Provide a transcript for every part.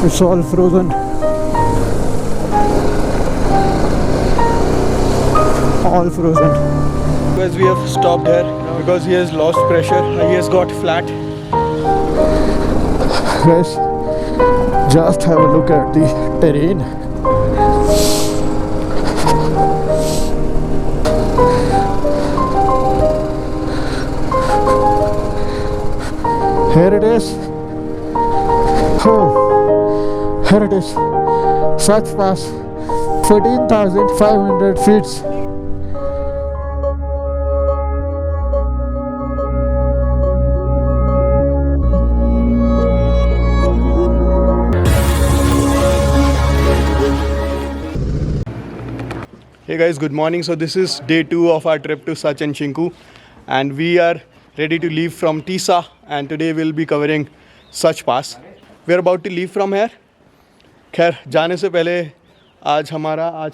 It's all frozen. All frozen. Because we have stopped here because he has lost pressure. He has got flat. Guys, just have a look at the terrain. Here it is. Oh, here it is. Sach Pass, 14,500 feet. Hey guys, good morning. So this is day 2 of our trip to Sach and Shinkhu, and we are ready to leave from Tissa, and today we'll be covering Sach Pass. We are about to leave from here. खैर जाने से पहले आज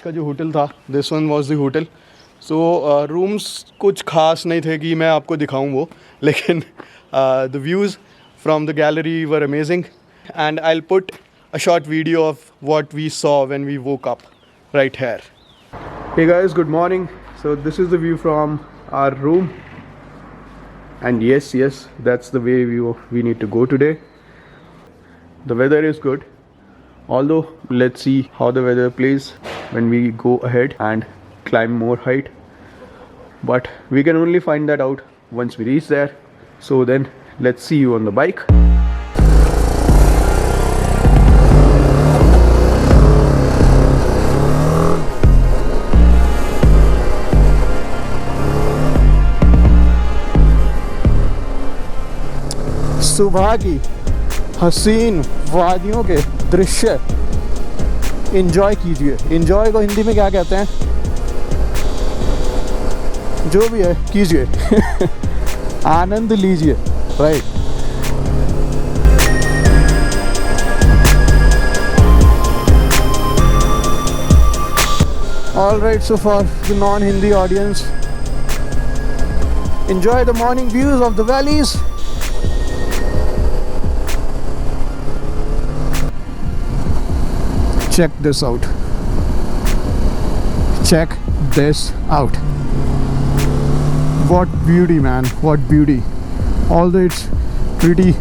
का जो hotel था, this one was the hotel. So rooms कुछ खास नहीं थे कि मैं आपको दिखाऊं वो, लेकिन the views from the gallery were amazing, and I'll put a short video of what we saw when we woke up right here. Hey guys, good morning. So this is the view from our room, and yes, that's the way we need to go today. The weather is good, although let's see how the weather plays when we go ahead and climb more height, but we can only find that out once we reach there. So then let's see you on the bike. सुबह की हसीन वादियों के दृश्य enjoy कीजिए. Enjoy को हिंदी में क्या कहते हैं? जो भी है कीजिए. आनंद लीजिए, right. All right, so for the non-Hindi audience, enjoy the morning views of the valleys. Check this out. Check this out. What beauty, man. What beauty. Although it's pretty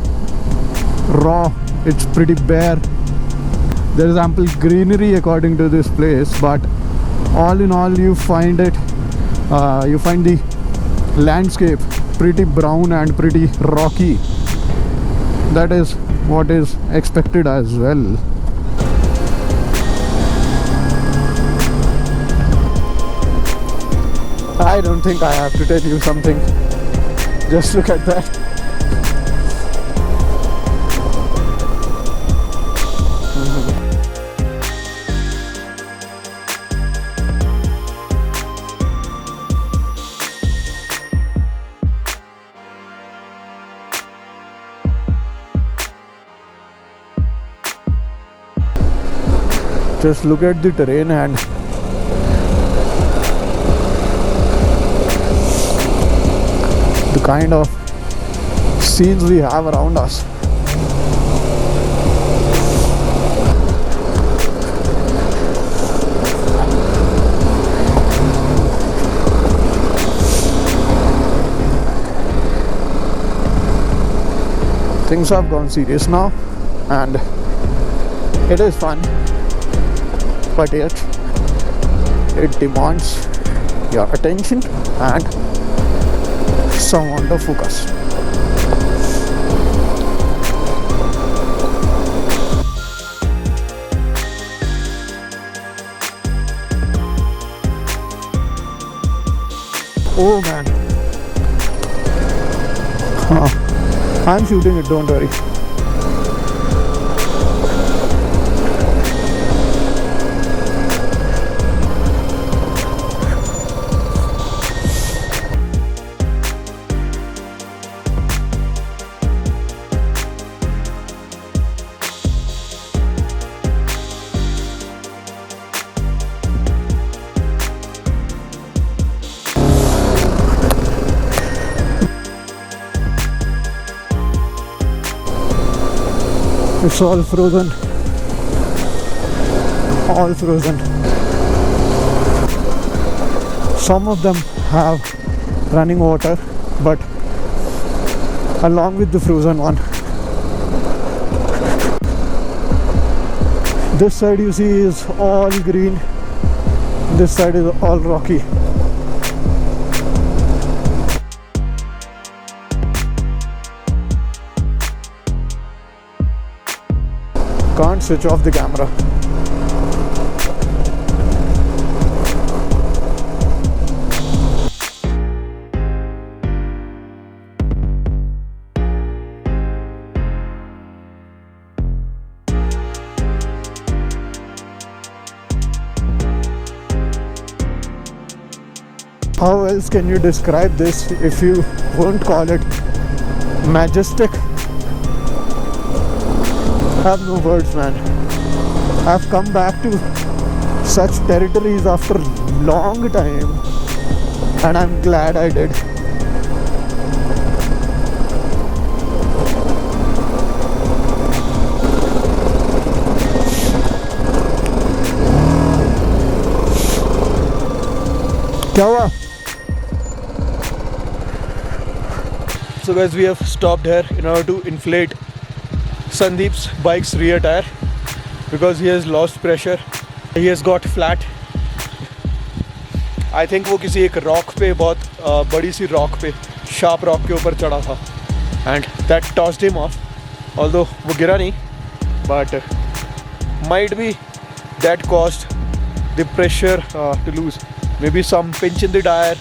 raw, it's pretty bare. There is ample greenery according to this place, but all in all you find the landscape pretty brown and pretty rocky. That is what is expected as well. I don't think I have to tell you something. Just look at that. Just look at the terrain and the kind of scenes we have around us. Things have gone serious now, and it is fun, but yet it demands your attention and some amount of focus. Oh man, I'm shooting it, don't worry. It's all frozen. all frozen. Some of them have running water, but along with the frozen one. This side you see is all green, this side is all rocky. Can't switch off the camera. How else can you describe this if you won't call it majestic? I have no words, man. I've come back to such territories after a long time, and I'm glad I did. क्या हुआ? So guys, we have stopped here in order to inflate Sandeep's bike's rear tire because he has lost pressure. He has got flat. I think वो किसी एक rock पे, बहुत बड़ी सी rock पे, sharp rock के ऊपर चढ़ा था, and that tossed him off. Although वो गिरा नहीं, but might be that caused the pressure to lose. Maybe some pinch in the tire.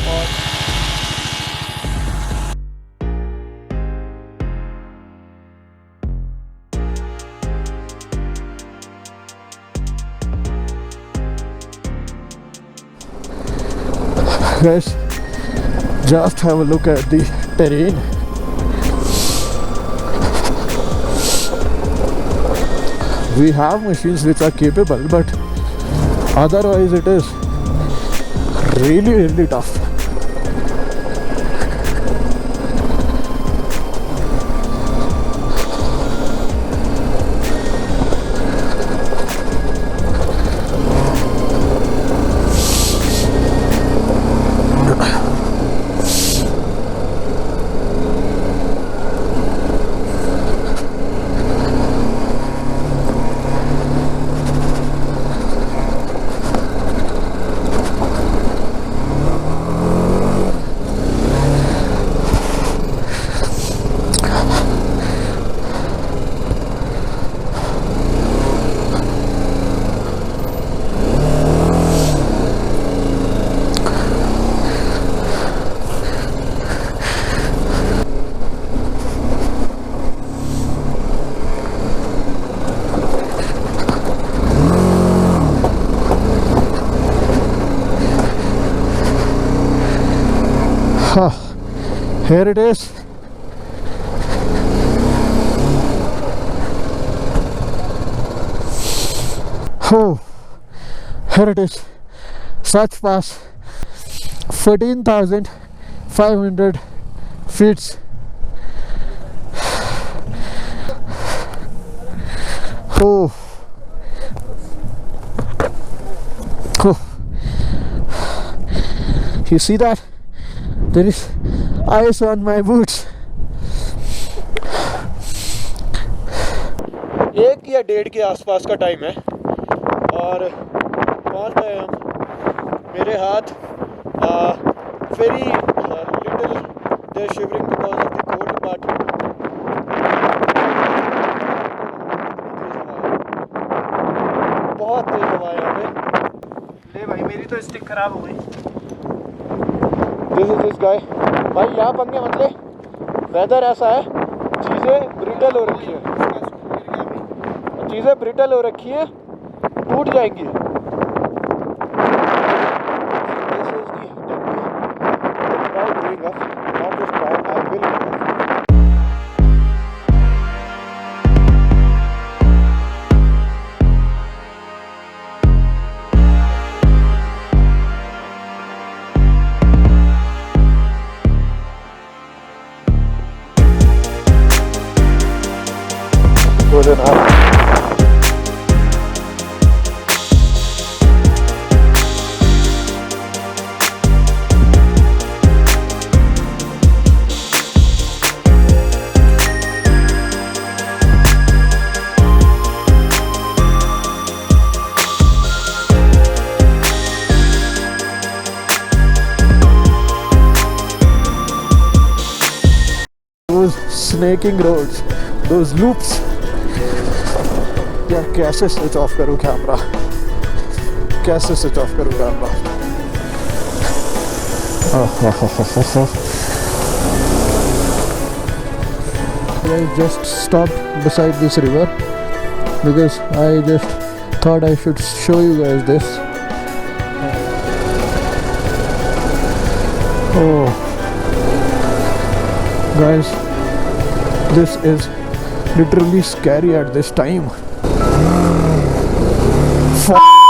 Or guys, just have a look at the terrain. We have machines which are capable, but otherwise it is really tough. Here it is. Oh, here it is. Sach Pass, 14,500 feet. Oh. Oh. You see that? There is ice on my boots. 1 या 1.5 के आसपास का time है और पहुंच गए हम. मेरे हाथ very little they're shivering because of the cold, but बहुत तेज हवा है यहाँ पे. ले भाई, मेरी तो स्टिक खराब हो गई. This guy. भाई यहाँ पंगे मत ले, वेदर ऐसा है, चीज़ें ब्रिटल हो रखी हैं, चीज़ें ब्रिटल हो रखी हैं, टूट जाएंगी. snaking roads, those loops. यार कैसे स्विच ऑफ करूँ कैमरा, कैसे स्विच ऑफ करूँ camera. I just stopped beside this river because I just thought I should show you guys this. Oh guys, this is literally scary at this time. Fuck.